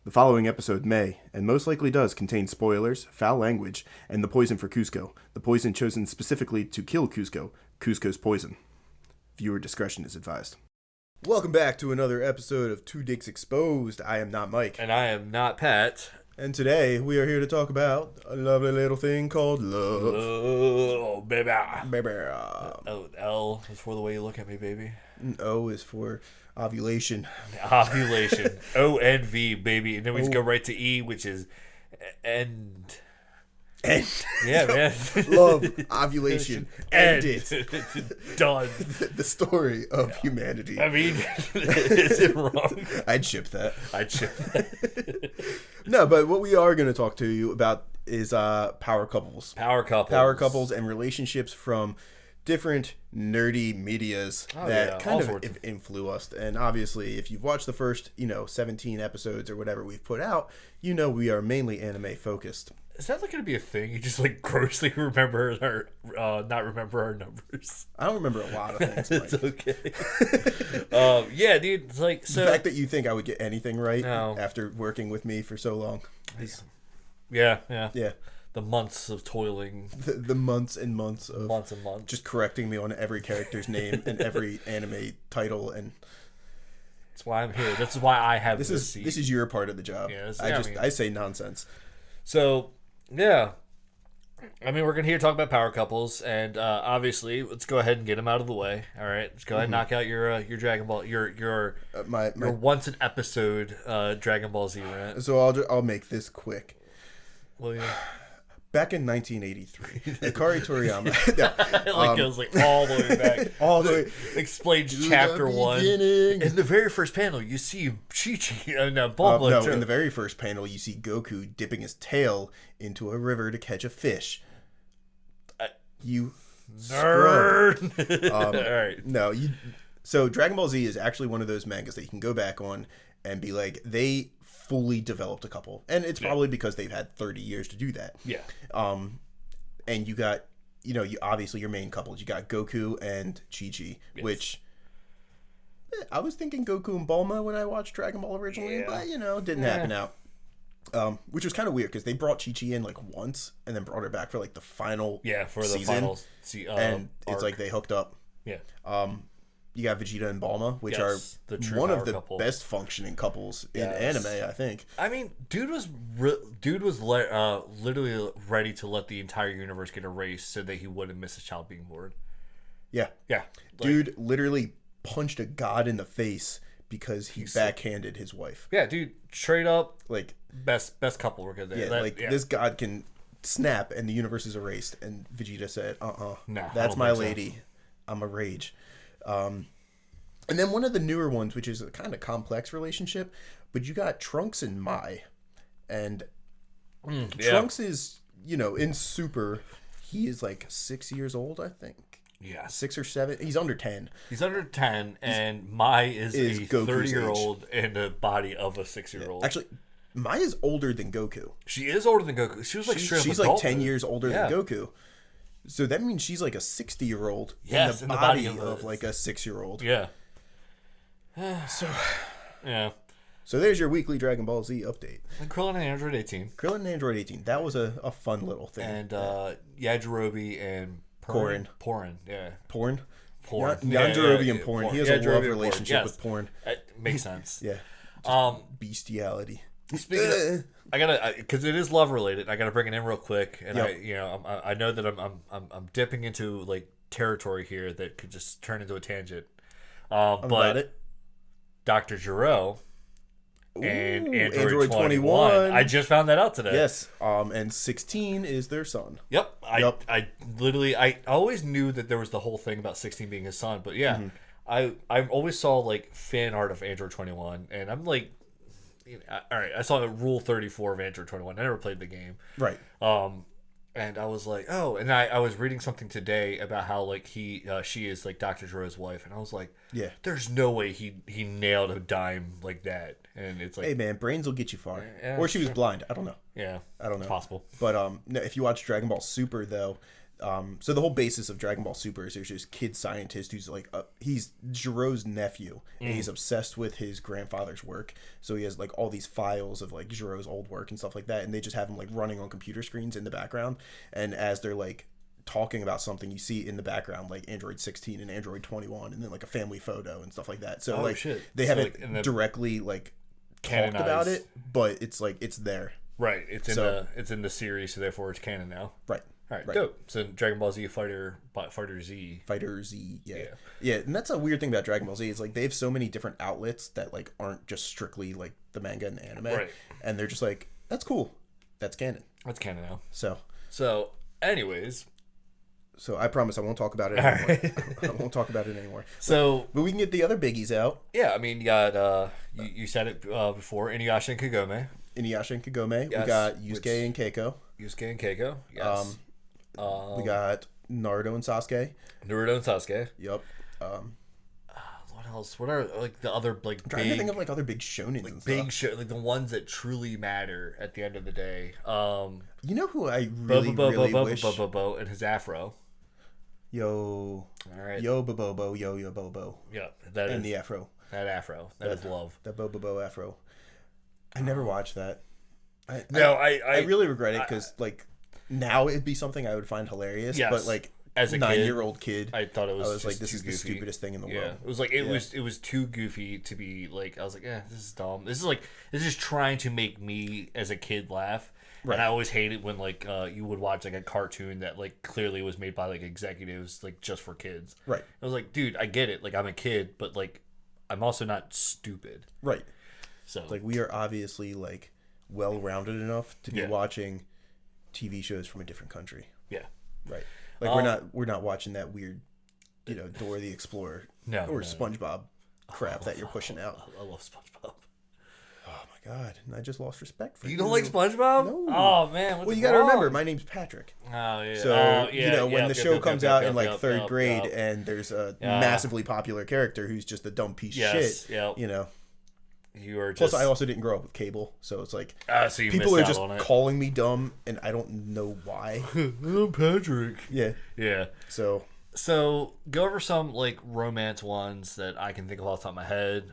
The following episode may, and most likely does, contain spoilers, foul language, and the poison for Cusco. The poison chosen specifically to kill Cusco. Cusco's poison. Viewer discretion is advised. Welcome back to another episode of Two Dicks Exposed. I am not Mike. And I am not Pat. And today we are here to talk about a lovely little thing called love. Oh, baby. Baby. Oh, L is for the way you look at me, baby. O is for ovulation. Ovulation. O-N-V, baby. And then we just go right to E, which is end. End. Yeah, man. Love, ovulation, end it. Done. The story of humanity. I mean, is it wrong? I'd ship that. that. No, but what we are going to talk to you about is power couples. Power couples. Power couples and relationships from different nerdy medias that kind of influenced. And obviously, if you've watched the first, 17 episodes or whatever we've put out, we are mainly anime focused. Is that going to be a thing? You just grossly remember not remember our numbers. I don't remember a lot of things. Mike. It's okay. Yeah, dude. It's the fact that you think I would get anything right No. after working with me for so long. Yeah. The months of toiling. The months and months of months. just correcting me on every character's name and every anime title, and that's why I'm here. That's why I have this seat. This is your part of the job. Yeah, I say nonsense. So yeah, I mean, we're gonna here talk about power couples, and obviously, let's go ahead and get them out of the way. All right, let's go ahead and knock out your Dragon Ball, your once an episode Dragon Ball Z rant. So I'll make this quick. Well, yeah. Back in 1983, Akari Toriyama goes all the way back. all the way. Explains chapter 1. In the very first panel, you see Chi-Chi and Bulma. No, in the very first panel, you see Goku dipping his tail into a river to catch a fish. You nerd. All right. No, So Dragon Ball Z is actually one of those mangas that you can go back on and be like, they fully developed a couple, and it's probably because they've had 30 years to do that. Yeah. And you got, you obviously your main couples. You got Goku and Chi-Chi, which I was thinking Goku and Bulma when I watched Dragon Ball originally, but didn't happen out. Which was kind of weird because they brought Chi-Chi in once and then brought her back for the final season. And it's like they hooked up. Yeah. You got Vegeta and Bulma, which are one of the best functioning couples in anime, I think. I mean, dude was literally ready to let the entire universe get erased so that he wouldn't miss a child being born. Yeah. Yeah. Dude literally punched a god in the face because he backhanded his wife. Yeah, dude, straight up, best couple we're good there. Yeah, this god can snap and the universe is erased. And Vegeta said, no, that's my lady. I'm a rage. And then one of the newer ones, which is a kind of complex relationship, but you got Trunks and Mai. And Trunks is, in Super, he is 6 years old, I think. Yeah. 6 or 7. He's under 10. He's under 10, and Mai is a Goku's 30-year-old in the body of a 6-year-old. Yeah. Actually, Mai is older than Goku. She is older than Goku. She was she's 10 years older than Goku. So that means she's a 60-year-old in the body of a 6-year-old. Yeah. So So there's your weekly Dragon Ball Z update. And Krillin and Android 18. That was a fun little thing. And Yajirobe and Porn. Yeah. Porn? Porn. Yajirobe and Porn. He has a love relationship with porn. That makes sense. Yeah. Bestiality. Speaking of, I gotta, because it is love related. I gotta bring it in real quick, and I know that I'm dipping into territory here that could just turn into a tangent. But Dr. Giro and Android 21. I just found that out today. Yes. And 16 is their son. Yep. I literally I always knew that there was the whole thing about 16 being his son, but yeah, I always saw fan art of Android 21, and I'm like. All right, I saw Rule 34 of Android 21. I never played the game. Right. And I was like, oh, and I was reading something today about how she is Dr. Giro's wife, and I was like, yeah, there's no way he nailed a dime like that. And it's hey man, brains will get you far. Or she was blind. I don't know. Yeah, I don't know. It's possible. But no, if you watch Dragon Ball Super though, So the whole basis of Dragon Ball Super is there's this kid scientist who's like he's Jiro's nephew, and he's obsessed with his grandfather's work. So he has like all these files of like Jiro's old work and stuff like that, and they just have him like running on computer screens in the background. And as they're like talking about something, you see in the background like Android 16 and Android 21, and then like a family photo and stuff like that. So they haven't directly like talked about it, but it's like it's there. Right. It's in the series, so therefore it's canon now. Right. All right, dope. So Dragon Ball Z Fighter Z. Yeah, and that's a weird thing about Dragon Ball Z. It's like they have so many different outlets that like aren't just strictly like the manga and the anime. Right. And they're just like, that's cool. That's canon. That's canon now. So anyways. So I promise I won't talk about it anymore. Right. I won't talk about it anymore. But we can get the other biggies out. Yeah, I mean, you got, you said it before, Inuyasha and Kagome. Yes. We got Yusuke and Keiko. Yes. We got Naruto and Sasuke. Yep. What else? What are like the other like I'm trying to think of like other big shonens like and stuff. Big show, like the ones that truly matter at the end of the day. You know who I really wish? Bobo and his afro. Yo. All right. Yo Bobo, yo Bobo. Yeah, the afro. That afro. That is love. That Bobo afro. I never watched that. I really regret it because like now it'd be something I would find hilarious. Yes. But like as a 9-year-old kid, I thought it was. I was like, this is the stupidest thing in the world. It was like it was too goofy to be like. I was like, this is dumb. This is trying to make me as a kid laugh. Right. And I always hated when like you would watch like a cartoon that like clearly was made by like executives like just for kids. Right. I was like, dude, I get it. Like I'm a kid, but like I'm also not stupid. Right. So like we are obviously like well-rounded enough to be watching TV shows from a different country. Yeah. Right. Like we're not watching that weird, Dora the Explorer or SpongeBob crap that you're pushing out. I love SpongeBob. Oh my god! And I just lost respect for you. You don't like SpongeBob? No. Oh man, well you got to remember, my name's Patrick. Oh yeah. So when the show comes out in like third grade, and there's a massively popular character who's just a dumb piece of shit. You are just... Plus, I also didn't grow up with cable, so it's like so you people are just calling me dumb, and I don't know why. I'm Patrick. Yeah. So go over some like romance ones that I can think of off the top of my head.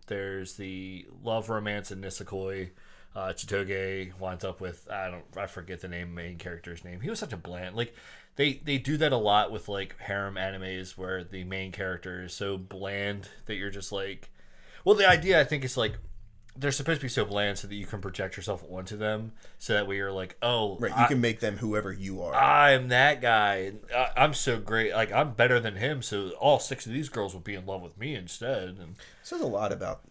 There's the love romance in Nisekoi. Chitoge winds up with I forget the main character's name. He was such a bland like. They do that a lot with like harem animes where the main character is so bland that you're just like. Well, the idea, I think, is like they're supposed to be so bland so that you can project yourself onto them so that way you're like, oh. Right, you can make them whoever you are. I'm that guy. I'm so great. Like, I'm better than him, so all 6 of these girls will be in love with me instead. And it says a lot about...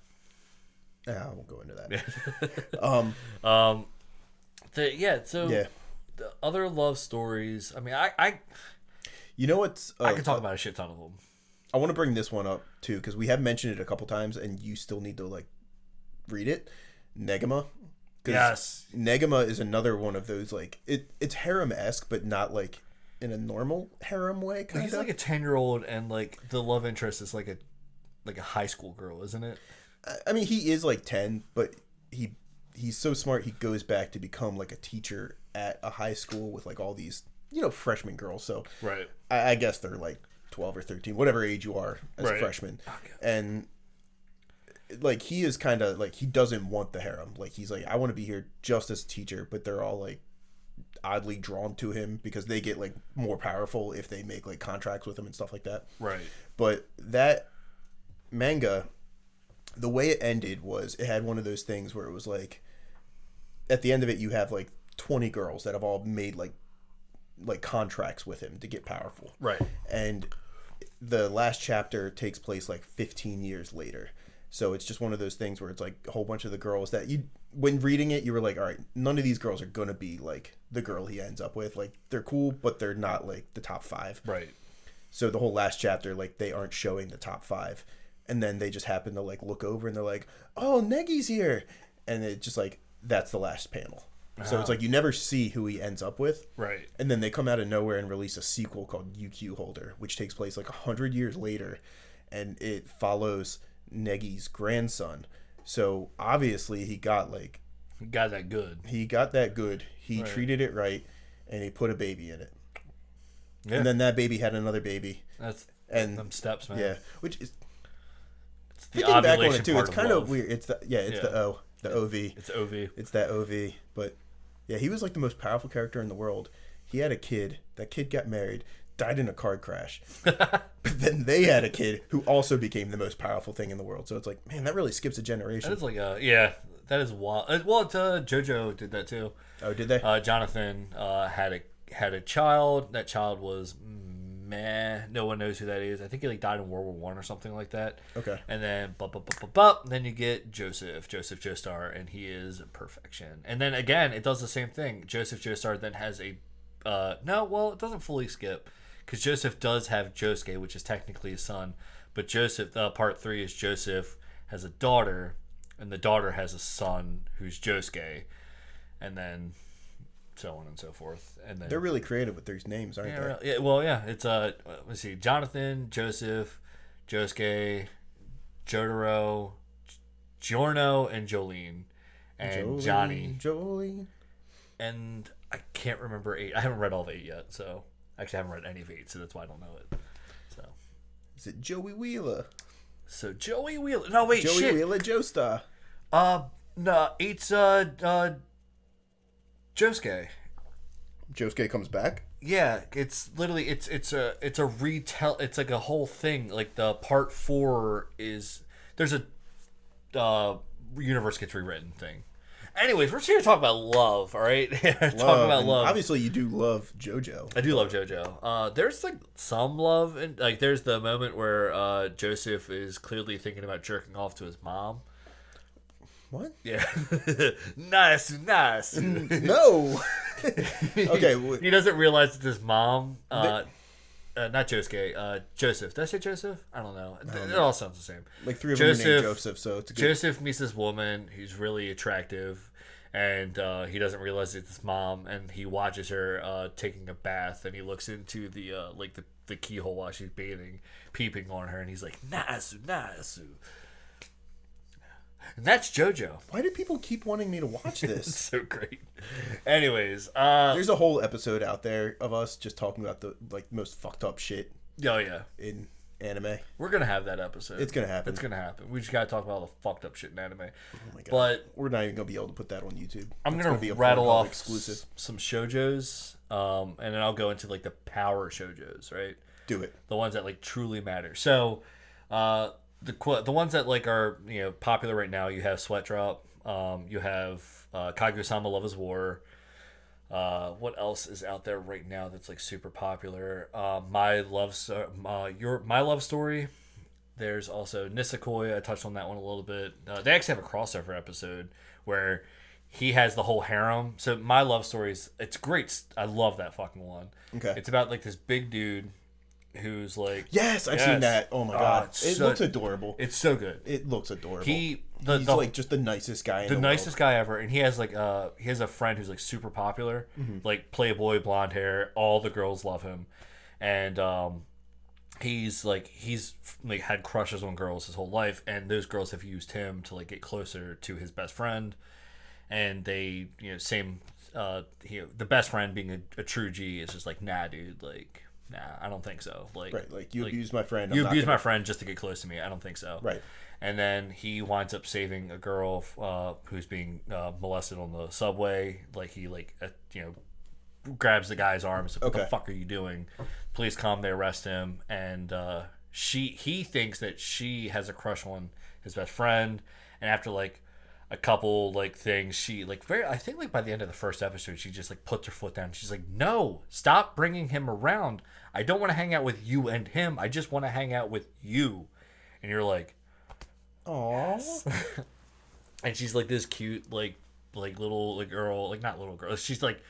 I won't go into that. The other love stories, I mean, I you know what's... I can talk about a shit ton of them. I want to bring this one up too because we have mentioned it a couple times, and you still need to like read it. Negima. Yes, Negima is another one of those like it's harem-esque, but not like in a normal harem way. He's like a 10-year-old, and like the love interest is like a high school girl, isn't it? I mean, he is like 10, but he's so smart. He goes back to become like a teacher at a high school with like all these freshman girls. So right, I guess they're like 12 or 13, whatever age you are as a freshman. Okay. And like he is kind of like he doesn't want the harem. Like he's like, I want to be here just as a teacher, but they're all like oddly drawn to him because they get like more powerful if they make like contracts with him and stuff like that. Right. But that manga, the way it ended was it had one of those things where it was like at the end of it you have like 20 girls that have all made like contracts with him to get powerful. Right. And the last chapter takes place like 15 years later. So it's just one of those things where it's like a whole bunch of the girls that when reading it, you were like, all right, none of these girls are going to be like the girl he ends up with. Like they're cool, but they're not like the top 5. Right. So the whole last chapter, like they aren't showing the top 5. And then they just happen to like look over and they're like, oh, Negi's here. And it's just like, that's the last panel. So it's like you never see who he ends up with. Right. And then they come out of nowhere and release a sequel called UQ Holder, which takes place like 100 years later. And it follows Negi's grandson. So obviously he got that good. He got that good. He treated it right, and he put a baby in it. Yeah. And then that baby had another baby. That's and them steps, man. Yeah, which is it's the ovulation back on it too. It's kind of of weird. It's the O, the OV. It's OV. It's that OV. But yeah, he was like the most powerful character in the world. He had a kid. That kid got married, died in a car crash. But then they had a kid who also became the most powerful thing in the world. So it's like, man, that really skips a generation. That is like that is wild. Well, JoJo did that too. Oh, did they? Jonathan had a child. That child was meh. No one knows who that is. I think he like died in World War One or something like that. Okay. And then then you get Joseph Joestar, and he is perfection. And then again, it does the same thing. Joseph Joestar then has a it doesn't fully skip because Joseph does have Josuke, which is technically his son. But Joseph, part 3 is Joseph has a daughter, and the daughter has a son who's Josuke, and then so on and so forth. And then they're really creative with these names, aren't they? Yeah, well, yeah. It's let's see, Jonathan, Joseph, Josuke, Jotaro, Giorno, and Jolene, and Johnny. Jolene. And I can't remember 8. I haven't read all of 8 yet, so actually I haven't read any of 8, so that's why I don't know it. So is it Joey Wheeler? So Joey Wheeler. No, wait, Joey shit. Wheeler Joestar. No, 8's Josuke. Josuke comes back. Yeah, it's literally it's a retell. It's like a whole thing. Like the part 4 is there's a universe gets rewritten thing. Anyways, we're just here to talk about love, all right? Talk about love. Obviously, you do love JoJo. I do love JoJo. There's like some love, and like there's the moment where Joseph is clearly thinking about jerking off to his mom. What? Yeah. nice. No. Okay. He doesn't realize that his mom, not Josuke, Joseph. Did I say Joseph? I don't know. It all sounds the same. Like 3 of them are named Joseph, so it's a good... Joseph meets this woman who's really attractive, and he doesn't realize it's his mom, and he watches her taking a bath, and he looks into the keyhole while she's bathing, peeping on her, and he's like, Nasu. And that's JoJo. Why do people keep wanting me to watch this? It's so great. Anyways, there's a whole episode out there of us just talking about the most fucked up shit. Oh yeah, in anime. We're gonna have that episode. It's gonna happen. It's gonna happen. We just gotta talk about all the fucked up shit in anime. Oh my god! But we're not even gonna be able to put that on YouTube. I'm gonna be rattle off exclusive some shoujos, and then I'll go into like the power shoujos. Right? Do it. The ones that like truly matter. So, the ones that like are popular right now. You have Sweat Drop. You have Kaguya-sama Love is War. What else is out there right now that's like super popular? My Love Story. There's also Nisekoi. I touched on that one a little bit. They actually have a crossover episode where he has the whole harem. So My Love Story it's great. I love that fucking one. Okay. It's about like this big dude who's like... Yes, I've seen that. Oh my god. It looks adorable. It's so good. It looks adorable. He's like just the nicest guy in the nicest world. guy ever, and he has like he has a friend who's like super popular, like playboy, blonde hair, all the girls love him, and he's had crushes on girls his whole life, and those girls have used him to like get closer to his best friend, and they the best friend being a true G is just like, nah dude, like, nah, I don't think so. Like, right, like you abused my friend. You abused my friend just to get close to me. I don't think so. Right. And then he winds up saving a girl who's being molested on the subway. Like he grabs the guy's arm and says, "What the fuck are you doing?" Police come, they arrest him, and he thinks that she has a crush on his best friend. And after like a couple like things, she I think like by the end of the first episode, she just like puts her foot down. She's like, "No, stop bringing him around. I don't want to hang out with you and him. I just want to hang out with you." And you're like, "Aww." Yes. And she's like this cute little girl, like not little girl. She's like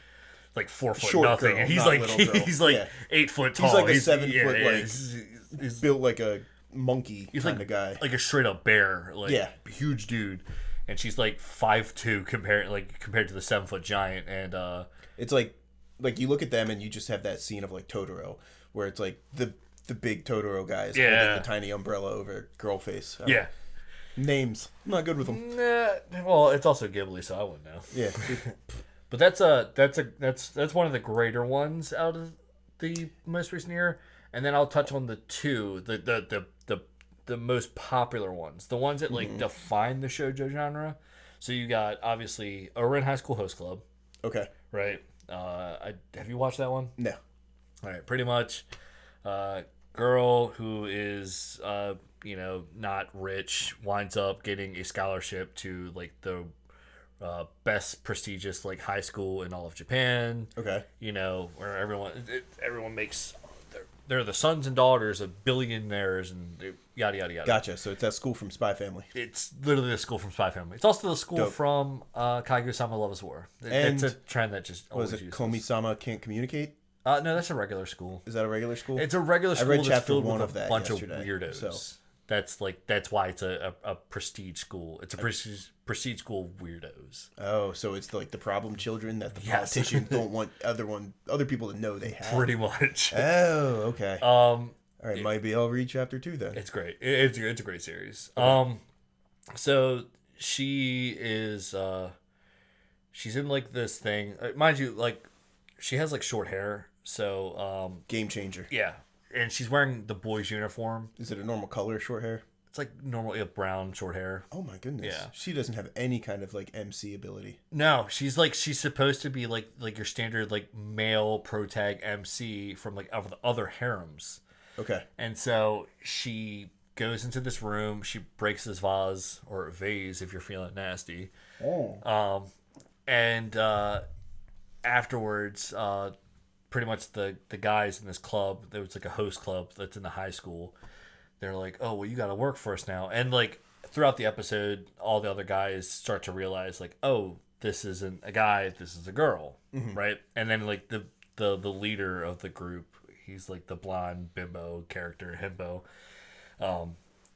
4 foot short nothing, girl, and he's like 8 foot tall. He's like a 7 foot he's built like a monkey kind of guy, like a straight up bear, huge dude. And she's like 5'2" compared to the 7 foot giant, and it's like you look at them and you just have that scene of like Totoro, where it's like the big Totoro guy is holding the tiny umbrella over girl face. Names, I'm not good with them. Nah, well, it's also Ghibli, so I wouldn't know. Yeah, but that's one of the greater ones out of the most recent year, and then I'll touch on the two, the most popular ones, the ones that like define the shoujo genre. So you got obviously Ouran High School Host Club. Okay. Right. Have you watched that one? No. All right. Pretty much, girl who is not rich winds up getting a scholarship to like the best prestigious like high school in all of Japan. Okay. Where everyone makes. They're the sons and daughters of billionaires and yada yada yada. Gotcha. So it's that school from Spy Family. It's literally the school from Spy Family. It's also the school from Kaguya-sama Love is War. It's a trend that just always uses. Komi-sama can't communicate? No, that's a regular school. Is that a regular school? It's a regular school. I read that's filled chapter 1 with of a that bunch yesterday, of weirdos. so. That's why it's a prestige school. It's a prestige school of weirdos. Oh, so it's like the problem children that the politicians don't want other people to know they have. Pretty much. Oh, okay. All right, maybe I'll read chapter 2 then. It's great. It's a great series. Okay. So she is she's in like this thing. Mind you, like she has like short hair. So game changer. Yeah. And she's wearing the boys' uniform. Is it a normal color, short hair? It's like normally brown, short hair. Oh my goodness. Yeah. She doesn't have any kind of like MC ability. No, she's supposed to be like your standard like male protag MC from like of the other harems. Okay. And so she goes into this room. She breaks this vase or vase if you're feeling nasty. Oh. And afterwards, pretty much the guys in this club, there was like a host club that's in the high school. They're like, oh, well, you got to work for us now. And like throughout the episode, all the other guys start to realize like, oh, this isn't a guy, this is a girl, right? And then like the leader of the group, he's like the blonde bimbo character, himbo.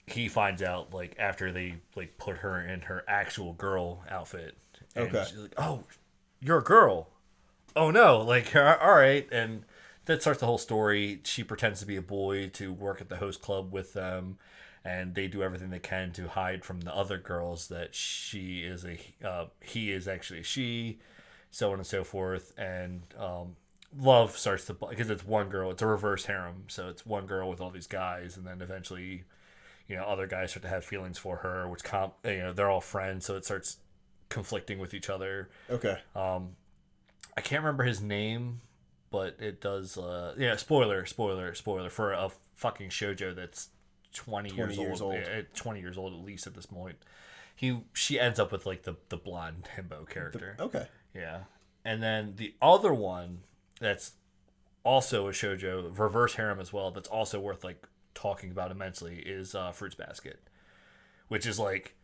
He finds out like after they like put her in her actual girl outfit. And she's like, oh, you're a girl. Oh no, like, all right. And that starts the whole story. She pretends to be a boy to work at the host club with them, and they do everything they can to hide from the other girls that he is actually a she, so on and so forth. And love starts to, because it's one girl, it's a reverse harem, so it's one girl with all these guys, and then eventually, other guys start to have feelings for her, which they're all friends, so it starts conflicting with each other. Okay. I can't remember his name, but it does. Spoiler for a fucking shoujo that's 20 years old. 20 years old at least at this point. She ends up with like the blonde himbo character. Okay. Yeah, and then the other one that's also a shoujo, reverse harem as well. That's also worth like talking about immensely is Fruits Basket, which is like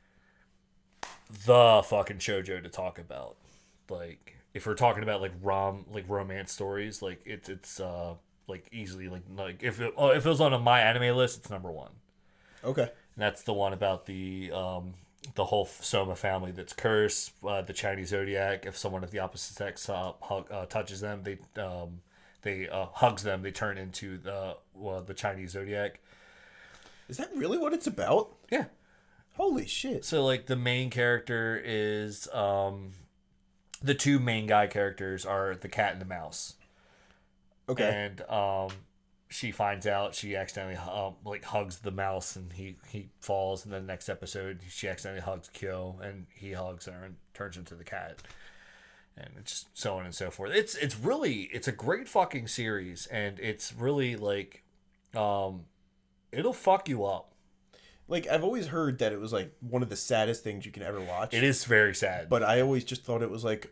the fucking shoujo to talk about. Like, if we're talking about like romance stories, like it's like easily like if it was on my anime list, it's number one. Okay. And that's the one about the whole Soma family that's cursed, the Chinese zodiac. If someone of the opposite sex touches them, they hugs them, they turn into the Chinese zodiac. Is that really what it's about? Yeah. Holy shit. So like the main character is the two main guy characters are the cat and the mouse. Okay. And she finds out, she accidentally hugs the mouse, and he falls. And then the next episode, she accidentally hugs Kyo, and he hugs her and turns into the cat. And it's just so on and so forth. It's a great fucking series, and it's really like it'll fuck you up. Like, I've always heard that it was like one of the saddest things you can ever watch. It is very sad. But I always just thought it was like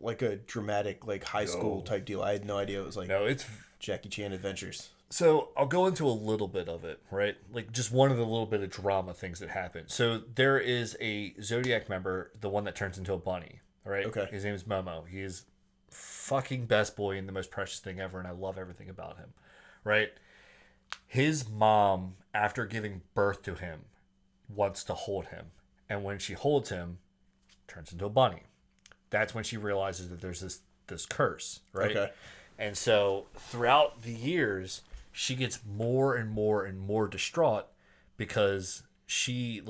a dramatic like high school type deal. I had no idea it was like it's Jackie Chan Adventures. So I'll go into a little bit of it, right? Like just one of the little bit of drama things that happen. So there is a Zodiac member, the one that turns into a bunny, right? Okay. His name is Momo. He is fucking best boy and the most precious thing ever, and I love everything about him, right? His mom, after giving birth to him, wants to hold him. And when she holds him, turns into a bunny. That's when she realizes that there's this curse, right? Okay. And so throughout the years, she gets more and more and more distraught because she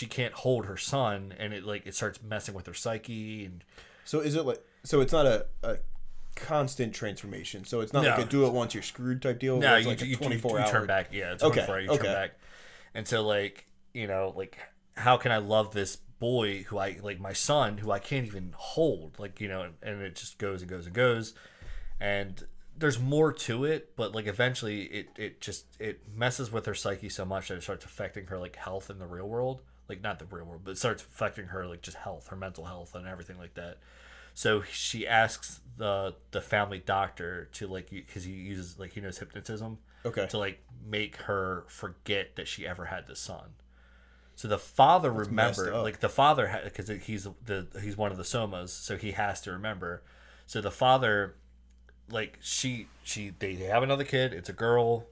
can't hold her son, and it starts messing with her psyche. And so is it like, so it's not a constant transformation. So it's not like a do it once you're screwed type deal. No, it's like a 24 hour. Turn back. Yeah, 24 hour you turn back. And so like, you know, like how can I love this boy who I like, my son who I can't even hold, like, you know, and it just goes and goes and goes. And there's more to it, but like eventually it messes with her psyche so much that it starts affecting her like health in the real world. Like not the real world, but it starts affecting her like just health, her mental health and everything like that. So she asks the family doctor to like, because he uses like, he knows hypnotism, to like make her forget that she ever had this son. So the father remembered, like the father, because he's one of the somas, so he has to remember. So the father, like they have another kid. It's a girl.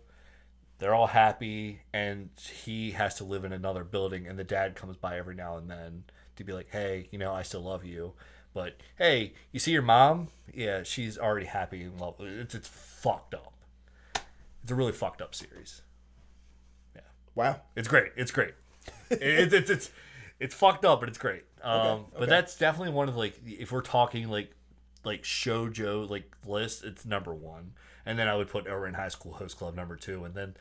They're all happy, and he has to live in another building. And the dad comes by every now and then to be like, "Hey, you know, I still love you, but hey, you see your mom? Yeah, she's already happy and love." It's fucked up. It's a really fucked up series. Yeah. Wow. It's great. It's great. It's fucked up, but it's great. But that's definitely one of like, if we're talking like shoujo like list, it's number one. And then I would put Ouran High School Host Club number 2, and then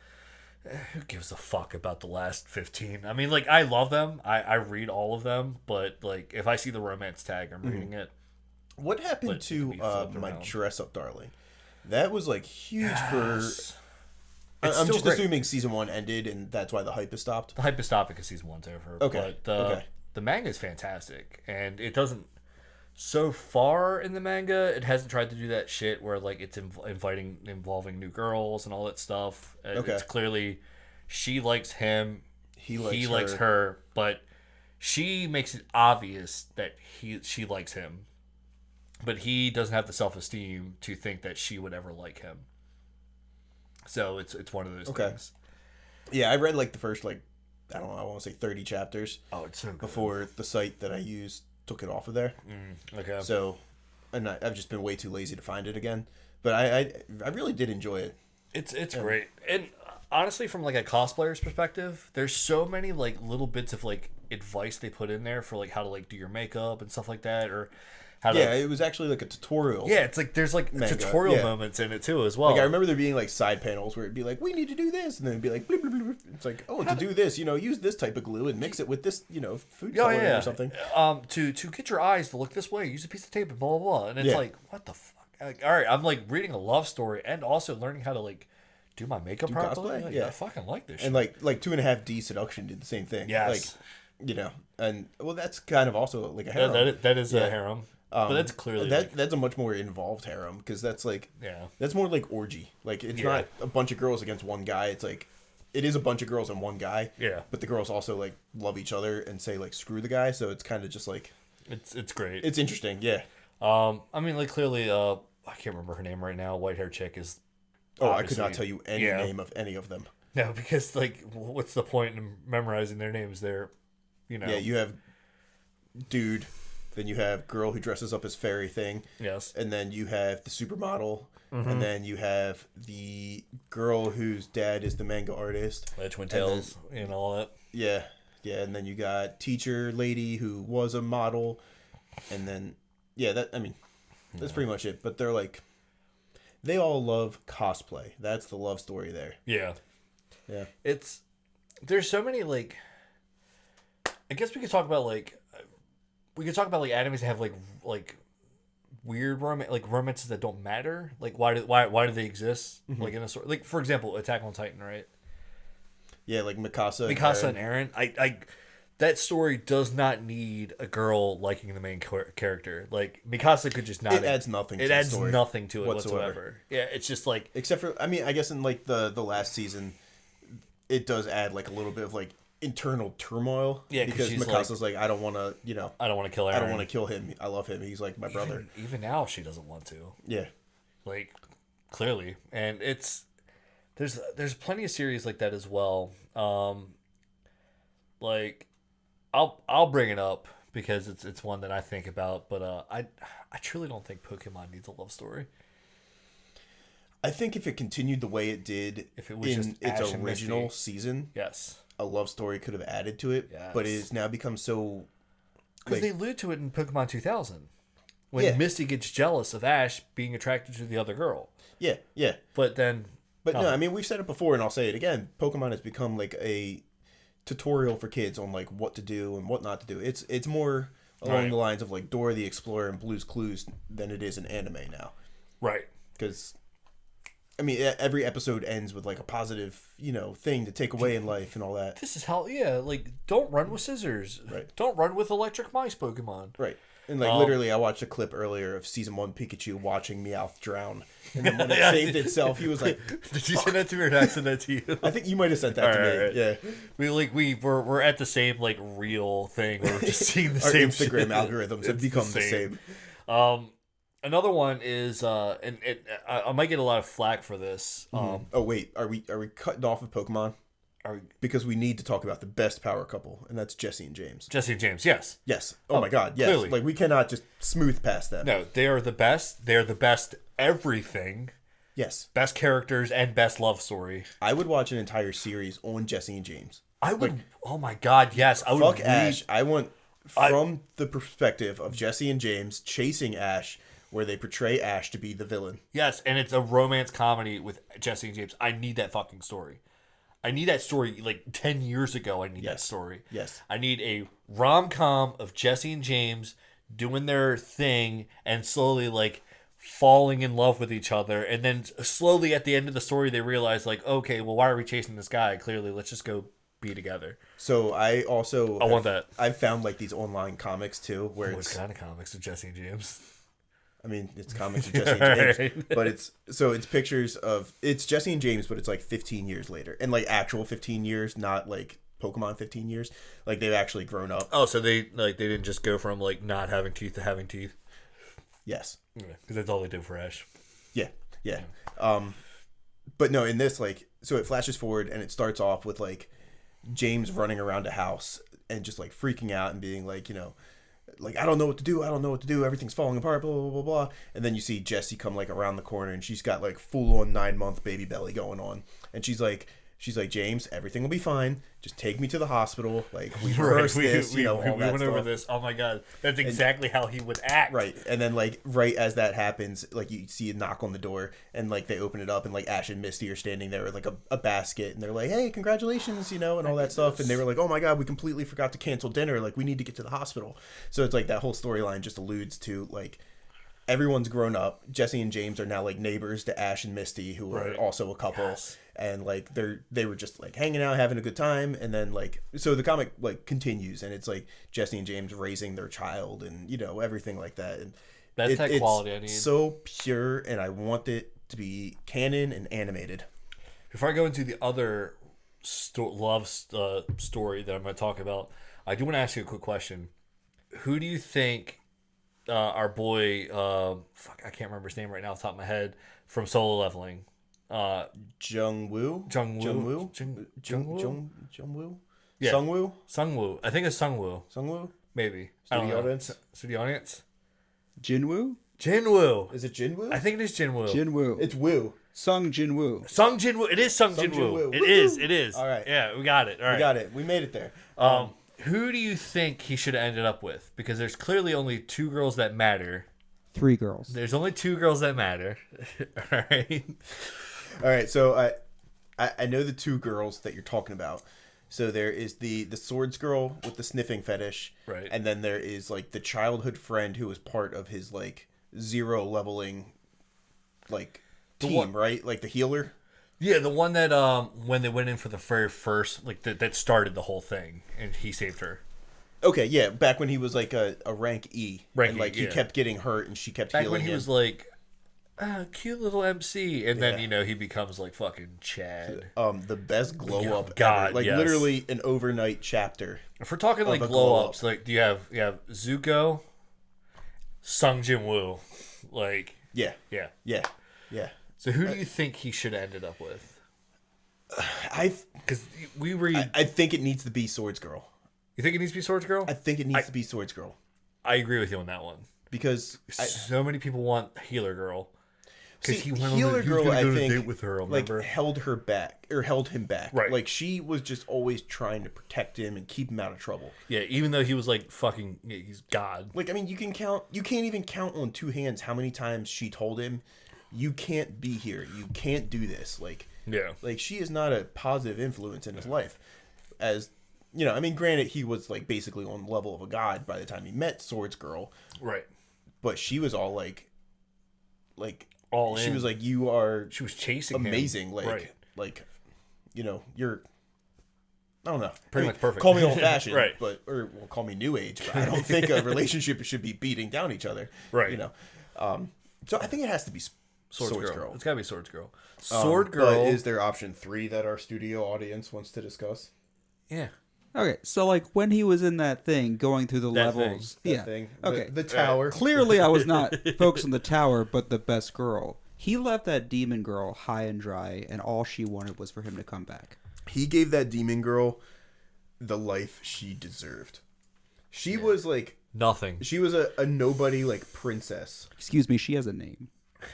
who gives a fuck about the last 15? I mean, like, I love them. I read all of them, but like if I see the romance tag, I'm reading it. What happened to My Dress Up Darling? That was like huge for. I'm just assuming season 1 ended, and that's why the hype has stopped. The hype has stopped because season 1's over. Okay. But the manga is fantastic, and it doesn't. So far in the manga, it hasn't tried to do that shit where like it's involving new girls and all that stuff. It's clearly she likes him, he likes her, but she makes it obvious that she likes him, but he doesn't have the self-esteem to think that she would ever like him. So it's one of those things. Yeah, I read like the first like, I don't know, I want to say 30 chapters. Oh, it's so good. Before the site that I used took it off of there. Okay. So, and I've just been way too lazy to find it again. But I really did enjoy it. It's great. And honestly, from like a cosplayer's perspective, there's so many like little bits of like advice they put in there for like how to like do your makeup and stuff like that, or how to, it was actually like a tutorial. Yeah, it's like there's like manga. Tutorial moments in it too as well. Like I remember there being like side panels where it'd be like, we need to do this, and then it'd be like, blip, blip, blip. It's like, oh, to do this, you know, use this type of glue and mix it with this, you know, food coloring or something. To get your eyes to look this way, use a piece of tape and blah blah blah. And it's like, what the fuck? Like, all right, I'm like reading a love story and also learning how to like do my makeup properly. Like, I fucking like this shit. And like 2.5D Seduction did the same thing. Yes. Like, you know, and well, that's kind of also like a harem. That is a harem. But that's clearly that's a much more involved harem, because that's like that's more like orgy. Like it's not a bunch of girls against one guy. It's like it is a bunch of girls and one guy. Yeah. But the girls also like love each other and say like screw the guy. So it's kind of just like it's great. It's interesting. Yeah. I mean, like clearly, I can't remember her name right now. White hair chick is. Oh, I could not tell you any name of any of them. No, because like, what's the point in memorizing their names? They're, you know. Yeah, you have dude. Then you have girl who dresses up as fairy thing. Yes. And then you have the supermodel. And then you have the girl whose dad is the manga artist. The Twin Tails and all that. Yeah. Yeah, and then you got teacher lady who was a model. And then, that's pretty much it. But they're like, they all love cosplay. That's the love story there. Yeah. Yeah. There's so many, like, I guess we could talk about, like, animes that have like weird romances that don't matter. Like why do they exist? Like in a sort, like for example, Attack on Titan, right? Yeah, like Mikasa and Eren. I that story does not need a girl liking the main character. Like Mikasa could just not. It adds nothing. It adds nothing to it whatsoever. Yeah, it's just like, except for, I mean, I guess in like the last season, it does add like a little bit of like internal turmoil. Yeah, because Mikasa's like, I don't want to, you know, I don't want to kill Eren. I don't want to kill him. I love him. He's like my brother. Even now, she doesn't want to. Yeah, like clearly, and there's plenty of series like that as well. Like I'll bring it up because it's one that I think about, but I truly don't think Pokemon needs a love story. I think if it continued the way it did, if it was in its original season, yes, a love story could have added to it. Yes. But it has now become so, because they allude to it in Pokemon 2000. when Misty gets jealous of Ash being attracted to the other girl. Yeah, yeah. But then... But no, I mean, we've said it before, and I'll say it again. Pokemon has become like a tutorial for kids on like what to do and what not to do. It's more along the lines of like Dora the Explorer and Blue's Clues than it is an anime now. Right. Because, I mean, every episode ends with like a positive, thing to take away in life and all that. This is how, like, don't run with scissors. Right. Don't run with electric mice Pokemon. Right. And like literally, I watched a clip earlier of Season 1 Pikachu watching Meowth drown. And then when it saved itself, he was like, "Did you send that to me or did I send that to you?" I think you might have sent that to me. Right. Yeah. We're at the same like real thing. We're just seeing the same Instagram shit. algorithms have become the same. Another one is and I might get a lot of flack for this. Oh wait, are we cutting off of Pokemon? Because we need to talk about the best power couple, and that's Jesse and James. Jesse and James, yes. Yes. Oh my God, yes. Clearly. Like, we cannot just smooth past that. No, they are the best. They're the best everything. Yes. Best characters and best love story. I would watch an entire series on Jesse and James. I would. Oh my God, yes. I would. Fuck Ash. I want from the perspective of Jesse and James chasing Ash, where they portray Ash to be the villain. Yes, and it's a romance comedy with Jesse and James. I need that fucking story. I need that story like 10 years ago. I need that story. Yes. I need a rom-com of Jesse and James doing their thing and slowly like falling in love with each other. And then slowly at the end of the story, they realize like, okay, well, why are we chasing this guy? Clearly, let's just go be together. So I want that. I've found like these online comics too, where what kind of comics of Jesse and James? I mean, it's comics of Jesse and James, but it's pictures of Jesse and James, but it's like 15 years later, and like actual 15 years, not like Pokemon 15 years. Like they've actually grown up. Oh, so they didn't just go from like not having teeth to having teeth. Yes, because that's all they did for Ash. Yeah. But no, in this so it flashes forward and it starts off with like James running around a house and just like freaking out and being like, like, I don't know what to do. Everything's falling apart, blah, blah, blah, blah. And then you see Jessie come like around the corner and she's got like full on 9-month baby belly going on. And she's like, James, everything will be fine. Just take me to the hospital. Like, we rehearsed this, we all that went stuff. over this. Oh my God. That's exactly how he would act. Right. And then like right as that happens, like you see a knock on the door and like they open it up and like Ash and Misty are standing there with like a basket and they're like, hey, congratulations, and all that stuff. And they were like, oh my God, we completely forgot to cancel dinner. Like, we need to get to the hospital. So it's like that whole storyline just alludes to like everyone's grown up. Jesse and James are now like neighbors to Ash and Misty, who are also a couple. Yes. And like they were just like hanging out, having a good time, and then like so the comic like continues, and it's like Jesse and James raising their child, and everything like that. And that's that quality I need. So pure, and I want it to be canon and animated. Before I go into the other love story that I'm going to talk about, I do want to ask you a quick question. Who do you think our boy I can't remember his name right now off the top of my head from Solo Leveling? Jungwoo. Yeah. Sungwoo. I think it's Sungwoo. Sungwoo? Maybe. Studio audience? Studio audience? Jinwoo? Jinwoo. Is it Jinwoo? I think it is Jinwoo. Jinwoo. It's Woo. Sung Jinwoo. Sung Jinwoo. It is Sung Jinwoo. It is. It is. All right. Yeah, we got it. All right. We got it. We made it there. Who do you think he should have ended up with? Because there's clearly only 2 girls that matter. 3 girls. There's only 2 girls that matter. All right. All right, so I know the 2 girls that you're talking about. So there is the swords girl with the sniffing fetish, right? And then there is like the childhood friend who was part of his like 0 leveling like team, right? Like the healer. Yeah, the one that when they went in for the very first like that started the whole thing, and he saved her. Okay, yeah, back when he was like a rank E, rank and like E, he kept getting hurt, and she kept back healing when he him. was like. Cute little MC, and then he becomes like fucking Chad. The best glow up God, ever. Like literally an overnight chapter. If we're talking like glow ups, like do you have Zuko, Sung Jin Woo, like yeah. So who do you think he should have ended up with? Because I think it needs to be Swords Girl. You think it needs to be Swords Girl? I think it needs to be Swords Girl. I agree with you on that one because so many people want Healer Girl. because he went Healer on a, Girl, he was I gonna go on a think, date with her. like Remember? held him back. Right. Like she was just always trying to protect him and keep him out of trouble. Yeah, even though he was like fucking, he's God. Like I mean, you can't even count on two hands how many times she told him, "You can't be here. You can't do this." Like Yeah. Like she is not a positive influence in his life. As you know, I mean, granted, he was like basically on the level of a god by the time he met Swords Girl. Right. But she was all like all in. She was like, you are. She was chasing amazing. him. Like, right. like, you know, you're. I don't know. Pretty much perfect. Call me old fashioned, right? Or call me new age. But I don't think a relationship should be beating down each other. Right. You know. So I think it has to be Swords Girl. It's gotta be Swords Girl. Sword Girl. But is there option 3 that our studio audience wants to discuss? Yeah. Okay, so like when he was in that thing going through the That levels, That thing. Okay, The tower. clearly I was not focused on the tower, but the best girl. He left that demon girl high and dry, and all she wanted was for him to come back. He gave that demon girl the life she deserved. She was like nothing. She was a nobody, like princess. Excuse me, she has a name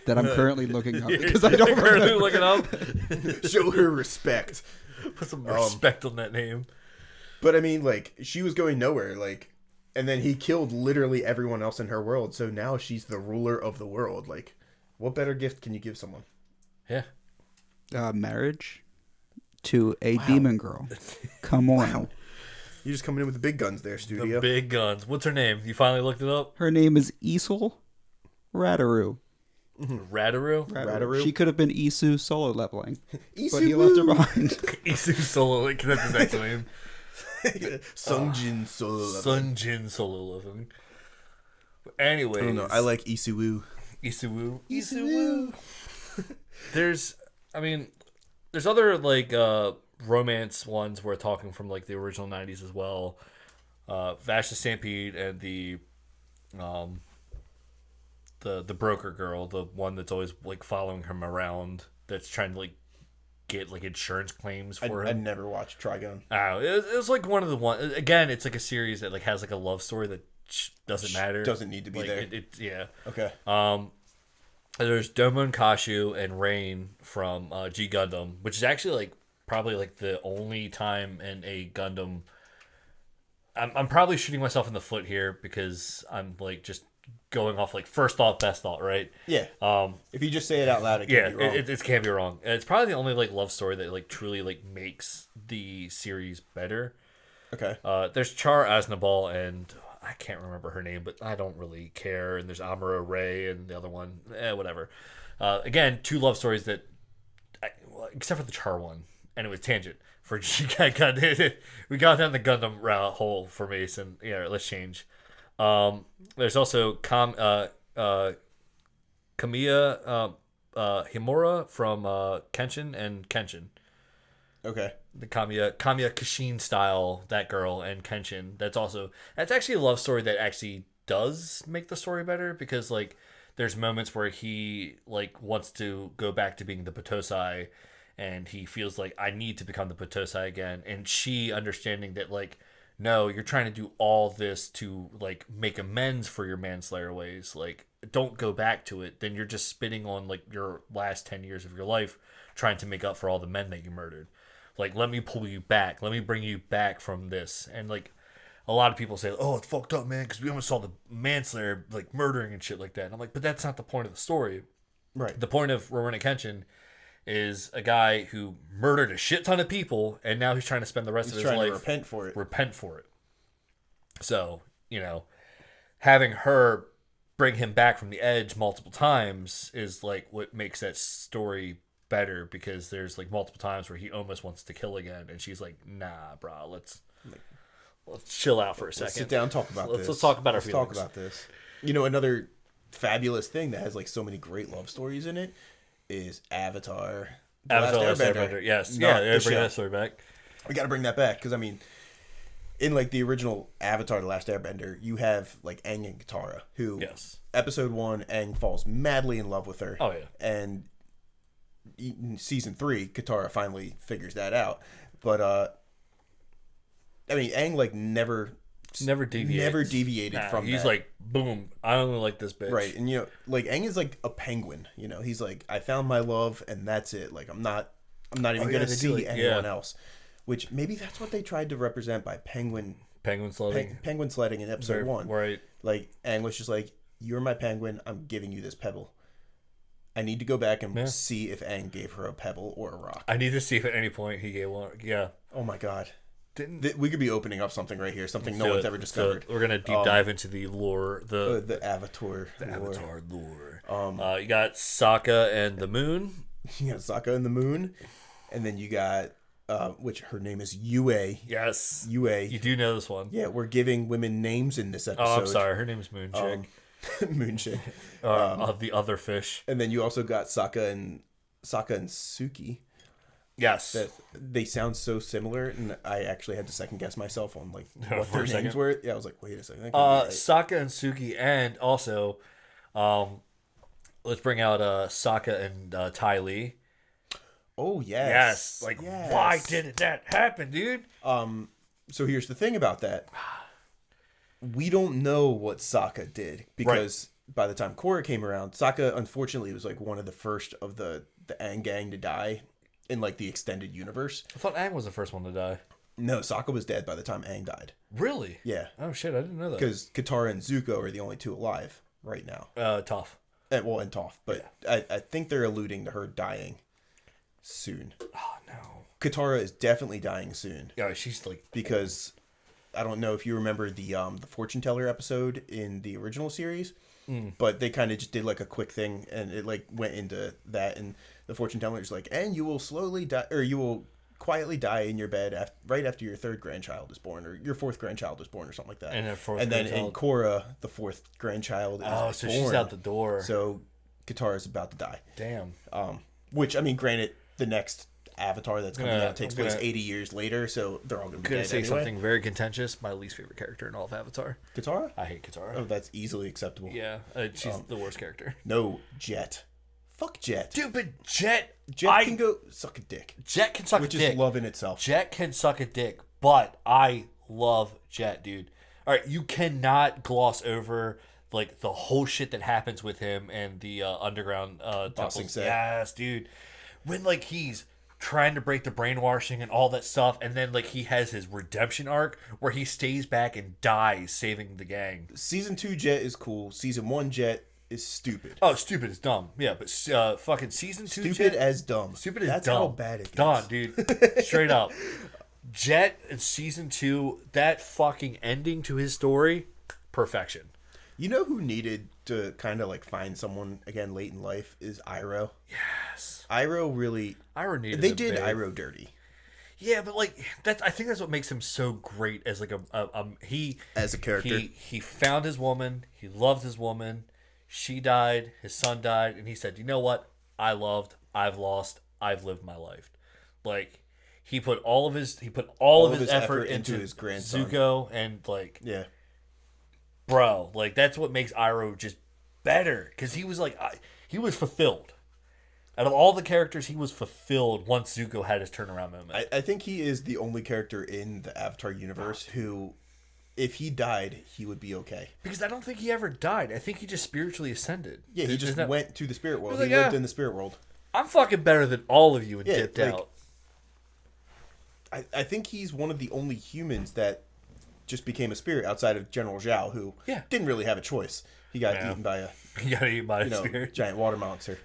that I'm currently looking up because I don't currently remember. looking up. Show her respect. Put some respect on that name. But I mean, like, she was going nowhere, like, and then he killed literally everyone else in her world. So now she's the ruler of the world. Like, what better gift can you give someone? Yeah. Marriage to a demon girl. Come on. Wow. You're just coming in with the big guns there, studio. The big guns. What's her name? You finally looked it up? Her name is Isol Radaru. Radaru? Radaru? She could have been Isu solo leveling, Isu but he left her Woo! behind. Isu Solo. Like, that's his actual name. Sunjin Solo. Sunjin Solo living. Anyways. I don't know. I like Isuwu. Isuwu. Isuwu. There's other, like, romance ones we're talking from, like, the original 90s as well. Vash the Stampede and the broker girl, the one that's always, like, following him around, that's trying to, like, get, like, insurance claims for him. I never watched Trigun. Oh, it was like one of the one. Again, it's like a series that, like, has, like, a love story that doesn't matter. Doesn't need to be like, there. Yeah. Okay. There's Domon Kashu and Rain from G Gundam, which is actually, like, probably, like, the only time in a Gundam. I'm probably shooting myself in the foot here because I'm, like, just going off, like, first thought, best thought, right? Yeah. If you just say it out loud, it can't be wrong. It can't be wrong. It's probably the only, like, love story that, like, truly, like, makes the series better. Okay. There's Char Aznavour and I can't remember her name, but I don't really care. And there's Amuro Ray and the other one, whatever. Again, two love stories that, except for the Char one, and it was tangent for we got down the Gundam route hole for Mason. Yeah, let's change. There's also Kamiya Himura from Kenshin and Kenshin. Okay. The Kamiya Kashin style, that girl, and Kenshin. That's actually a love story that actually does make the story better because, like, there's moments where he, like, wants to go back to being the Potosai and he feels like, I need to become the Potosai again, and she understanding that, like, no, you're trying to do all this to, like, make amends for your manslayer ways. Like, don't go back to it. Then you're just spitting on, like, your last 10 years of your life trying to make up for all the men that you murdered. Like, let me pull you back. Let me bring you back from this. And, like, a lot of people say, oh, it's fucked up, man, because we almost saw the manslayer, like, murdering and shit like that. And I'm like, but that's not the point of the story. Right. The point of Rurouni Kenshin is a guy who murdered a shit ton of people, and now he's trying to spend the rest of his life... trying to repent for it. So, you know, having her bring him back from the edge multiple times is, like, what makes that story better, because there's, like, multiple times where he almost wants to kill again, and she's like, nah, bro, let's chill out for a second. Sit down, talk about this. Let's talk about our feelings. feelings. Talk about this. You know, another fabulous thing that has, like, so many great love stories in it is Avatar. Last Airbender. Yes. Not Yeah, bring that story back. We got to bring that back, because, I mean, in, like, the original Avatar, The Last Airbender, you have, like, Aang and Katara, who, episode 1, Aang falls madly in love with her. Oh, yeah. And in season 3, Katara finally figures that out. But, I mean, Aang, like, never never deviated from he's that. like, boom, I only like this bitch. Right, and like Aang is like a penguin. He's like, I found my love, and that's it. Like I'm not even gonna see anyone else. Which maybe that's what they tried to represent by penguin sledding. Penguin sledding in episode 1. Right. Like Aang was just like, you're my penguin. I'm giving you this pebble. I need to go back and see if Aang gave her a pebble or a rock. I need to see if at any point he gave one. Yeah. Oh my god. We could be opening up something right here, something no one's ever discovered. So we're gonna deep dive into the lore, the Avatar, Avatar lore. You got Sokka and the Moon. You got Sokka and the Moon, and then you got which her name is Yue. Yes, Yue. You do know this one. Yeah, we're giving women names in this episode. Oh, I'm sorry. Her name's Moon Chick. Moon Chick. The other fish. And then you also got Sokka and Suki. Yes. That they sound so similar, and I actually had to second guess myself on like what their names were. Yeah, I was like, wait a second. Sokka and Suki, and also, let's bring out Sokka and Ty Lee. Oh yes. Why didn't that happen, dude? So here's the thing about that. We don't know what Sokka did because by the time Korra came around, Sokka unfortunately was like one of the first of the Aang gang to die in like the extended universe. I thought Aang was the first one to die. No, Sokka was dead by the time Aang died. Really? Yeah. Oh shit, I didn't know that. Because Katara and Zuko are the only two alive right now. Toph. And Toph, but yeah. I think they're alluding to her dying soon. Oh no. Katara is definitely dying soon. Yeah, she's like, because I don't know if you remember the fortune teller episode in the original series, but they kind of just did like a quick thing, and it like went into that, and the fortune teller is like, and you will slowly die, or you will quietly die in your bed right after your third grandchild is born, or your fourth grandchild is born, or something like that. And then in Korra, the fourth grandchild is born. So she's out the door. So Katara is about to die. Damn. Which, I mean, granted, the next Avatar that's coming out takes place 80 years later, so they're all going to be dead say anyway. Something very contentious. My least favorite character in all of Avatar. Katara? I hate Katara. Oh, that's easily acceptable. Yeah, she's the worst character. No, Jet. Fuck Jet. Dude, but Jet can go suck a dick. Jet can suck a dick. Which is love in itself. Jet can suck a dick, but I love Jet, dude. All right, you cannot gloss over like the whole shit that happens with him and the underground temples. Yes, dude. When like he's trying to break the brainwashing and all that stuff, and then like he has his redemption arc where he stays back and dies saving the gang. Season 2 Jet is cool. Season 1 Jet is stupid. Oh, stupid is dumb. Yeah, but fucking season 2 stupid Jet, as dumb. Stupid as That's dumb. how bad it gets. Dumb, dude. Straight up. Jet in season 2, that fucking ending to his story, perfection. You know who needed to kind of like find someone again late in life is Iroh. Yes. Iroh needed. They did Iroh dirty. Yeah, but like I think that's what makes him so great as like he as a character. He found his woman. He loved his woman. She died. His son died, and he said, "You know what? I've lost. I've lived my life." Like he put all of his effort into his grandson Zuko, and like bro, like that's what makes Iroh just better, because he was like he was fulfilled. Out of all the characters, he was fulfilled once Zuko had his turnaround moment. I think he is the only character in the Avatar universe who, if he died, he would be okay. Because I don't think he ever died. I think he just spiritually ascended. Yeah, he just went to the spirit world. He lived in the spirit world. I'm fucking better than all of you and dipped out. I think he's one of the only humans that just became a spirit outside of General Zhao, who didn't really have a choice. He got eaten by a spirit. Giant water monster.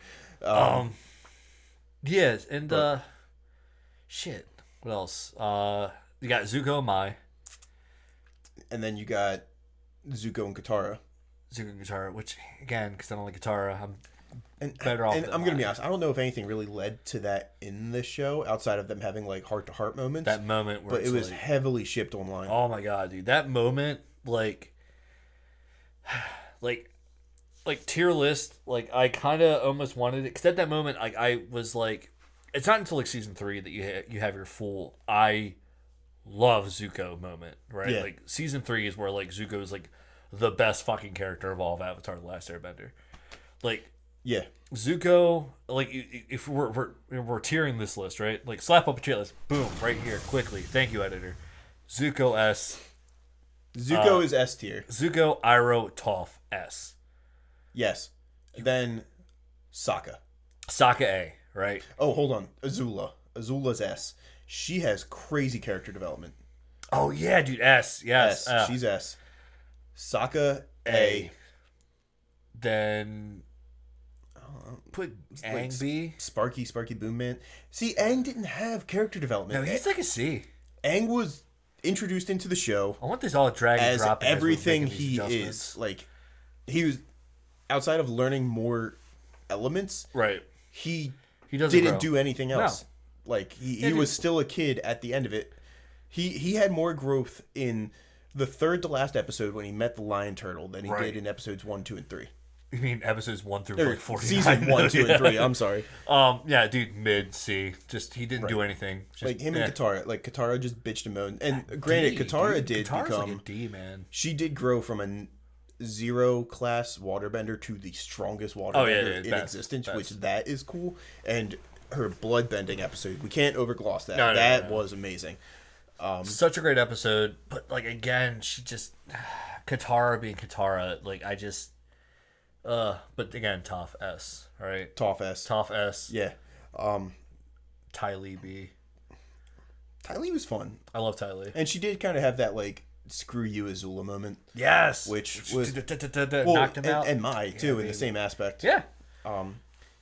Yes, and shit. What else? You got Zuko and Mai. And then you got Zuko and Katara. Which again, because I don't like Katara, I'm better off. And I'm gonna be honest, I don't know if anything really led to that in this show outside of them having like heart to heart moments. That moment where but it was like, heavily shipped online. Oh my god, dude! That moment, like tier list, like I kind of almost wanted it, because at that moment, like I was like, it's not until like season 3 that you have your full I love Zuko moment, right? Yeah. Like season 3 is where like Zuko is like the best fucking character of all of Avatar: The Last Airbender. Like Zuko, like if we're tiering this list, right? Like slap up a tier list, boom, right here, quickly. Thank you, editor. Zuko S, Zuko is S tier. Zuko, Iroh, Toph, S. Yes. Then Sokka. Sokka, A, right? Oh, hold on. Azula. Azula's S. She has crazy character development. Oh, yeah, dude. S. Yes. S. She's S. Sokka, A. Then put Aang, B. Sparky Boom Man. See, Aang didn't have character development. No, he's like a C. Aang was introduced into the show. I want this all dragging as dropping everything as he is. Like, he was, outside of learning more elements, right? He didn't do anything else. No. Like, he was still a kid at the end of it. He had more growth in the third to last episode when he met the lion turtle than he did in episodes 1, 2, and 3. You mean episodes 1 through 49? Season 1, 2, and 3. I'm sorry. Yeah, dude, mid C. Just he didn't do anything. Just, like him and Katara. Like Katara just bitched and moaned. And granted, Katara did Katara's become like a D, man. She did grow from a 0 class waterbender to the strongest waterbender in existence, which that is cool. And her blood bending episode, we can't overgloss that. That was amazing. Such a great episode, but like again, she just Katara being Katara. Like I just. But again, Toph S, right? Toph S. Toph S. Yeah. Ty Lee B. Ty Lee was fun. I love Ty Lee. And she did kind of have that, like, screw you Azula moment. Yes! Which was... knocked him out. And Mai, too, in the same aspect. Yeah.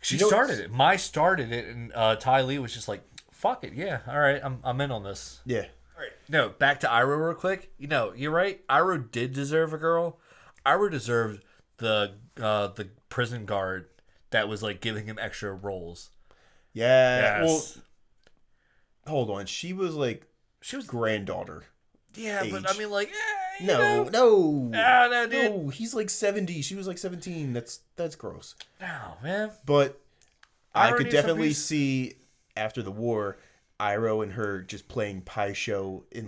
She started it. Mai started it, and Ty Lee was just like, fuck it, yeah, all right, I'm in on this. Yeah. All right. No, back to Iroh real quick. You know, you're right. Iroh did deserve a girl. Iroh deserved the prison guard that was like giving him extra roles. Yeah. Yes. Well, hold on. She was granddaughter. Yeah, age. But I mean, like, no, dude. No, he's like 70. She was like 17. That's gross. No, man. But I could definitely see after the war, Iroh and her just playing pie show in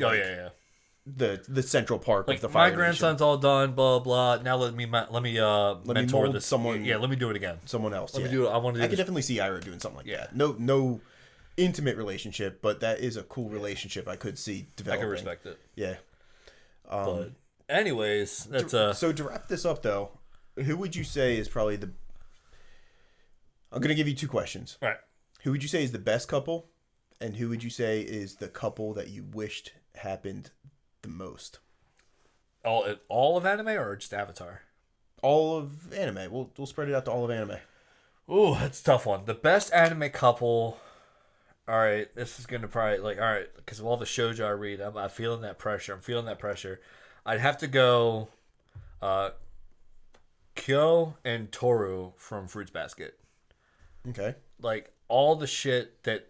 the central park like of the Fire my grandson's Nation. all done, blah blah. Now let me mentor this someone. Yeah, let me do it again. Someone else. Let me do it. I want to do. I could definitely see Iroh doing something like that. No intimate relationship, but that is a cool relationship. I could see developing. I can respect it. Yeah. But anyways, that's so to wrap this up though, who would you say is probably the? I'm gonna give you two questions. All right. Who would you say is the best couple, and who would you say is the couple that you wished happened the most? All of anime or just Avatar? All of anime. We'll spread it out to all of anime. Ooh, that's a tough one. The best anime couple. All right, this is gonna probably because of all the shoujo I read, I'm feeling that pressure. I'd have to go, Kyo and Toru from Fruits Basket. Okay. Like all the shit that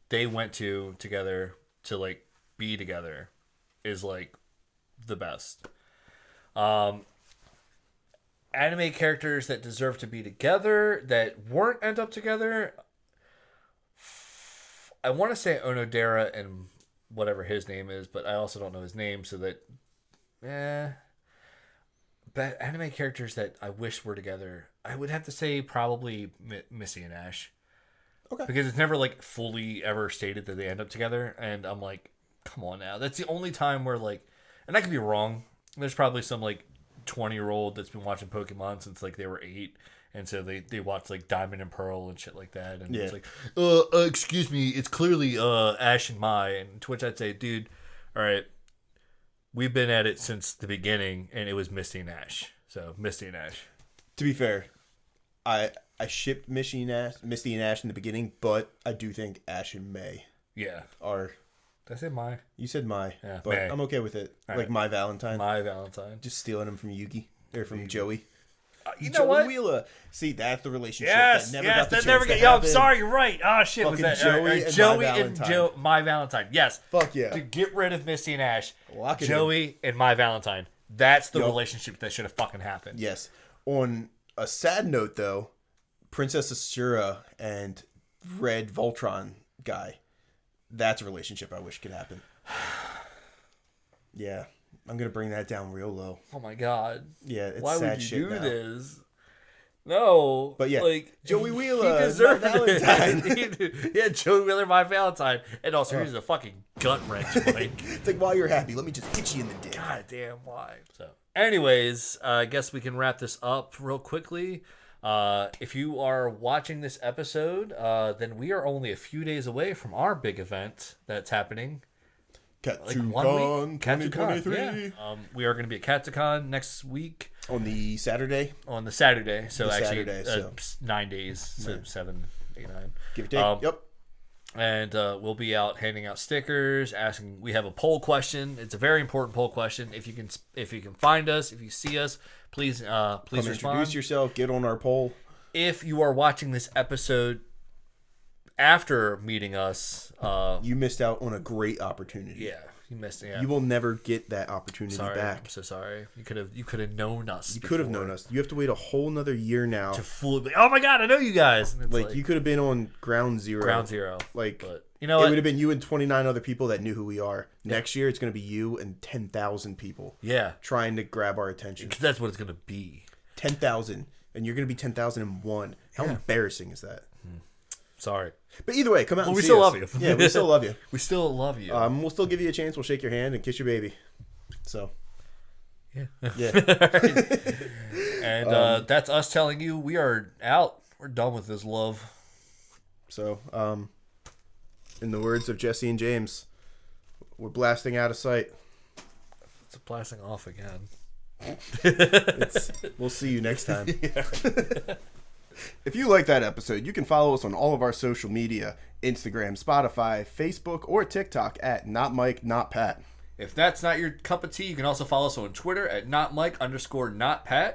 they went to together to like be together is like the best. Anime characters that deserve to be together that weren't end up together. I want to say Onodera and whatever his name is, but I also don't know his name, so that but anime characters that I wish were together, I would have to say probably Missy and Ash. Okay. Because it's never like fully ever stated that they end up together, and I'm like, come on now. That's the only time where like, and I could be wrong. There's probably some like 20-year-old that's been watching Pokemon since like they were 8, and so they watch like Diamond and Pearl and shit like that, and it's like, excuse me, it's clearly Ash and Mai, and to which I'd say, dude, all right, we've been at it since the beginning, and it was Misty and Ash. So Misty and Ash. To be fair, I shipped Misty and Ash in the beginning, but I do think Ash and May are. Did I say Mai? You said Mai, yeah, but May. I'm okay with it. All like right. My Valentine. My Valentine. Just stealing him from Yugi or from Joey. You know what? Wheeler. See, that's the relationship that never got the chance to Yo, I'm sorry, you're right. Oh shit, Fucking was that Joey and My Valentine? Yes. Fuck yeah. To get rid of Misty and Ash, Lock it Joey and My Valentine. That's the relationship that should have fucking happened. Yes. On a sad note, though, Princess Asura and Red Voltron guy. That's a relationship I wish could happen. Yeah. I'm going to bring that down real low. Oh my god. Yeah, it's Why sad would you shit do now. this? No. But yeah, like Joey Wheeler, he deserved my Valentine. Yeah, Joey Wheeler, my Valentine. And also, here's a fucking gut wrench, Mike. It's like, while you're happy, let me just hit you in the dick. God damn, why? So, anyways, I guess we can wrap this up real quickly. If you are watching this episode, then we are only a few days away from our big event that's happening. Katsucon 2023. Yeah. We are going to be at Katsucon next week. On the Saturday? On the Saturday. So the actually, Saturday, so 9 days. So 7, 8, 9. Give or take. Yep. And we'll be out handing out stickers, asking. We have a poll question. It's a very important poll question. If you can find us, if you see us, please respond. Introduce yourself. Get on our poll. If you are watching this episode after meeting us, you missed out on a great opportunity. Yeah, you missed it. Yeah. You will never get that opportunity back. I'm so sorry. You could have known us. You could have known us. You have to wait a whole nother year now to fool. Oh my god, I know you guys. Like you could have been on ground zero. Ground zero. Like, but you know, it would have been you and 29 other people that knew who we are. Yeah. Next year, it's going to be you and 10,000 people. Yeah, trying to grab our attention. Because that's what it's going to be. 10,000, and you're going to be 10,001. How embarrassing is that? Sorry. But either way, come out and we see still us. love you. Yeah, we still love you. We still love you. We'll still give you a chance. We'll shake your hand and kiss your baby. So. Yeah. And that's us telling you we are out. We're done with this love. So, in the words of Jesse and James, we're blasting out of sight. It's a blasting off again. We'll see you next time. If you like that episode, you can follow us on all of our social media, Instagram, Spotify, Facebook, or TikTok at NotMikeNotPat. If that's not your cup of tea, you can also follow us on Twitter at NotMike_NotPat.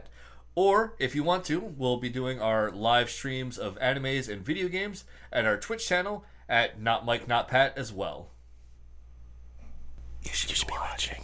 Or if you want to, we'll be doing our live streams of animes and video games at our Twitch channel at NotMikeNotPat as well. You should be watching.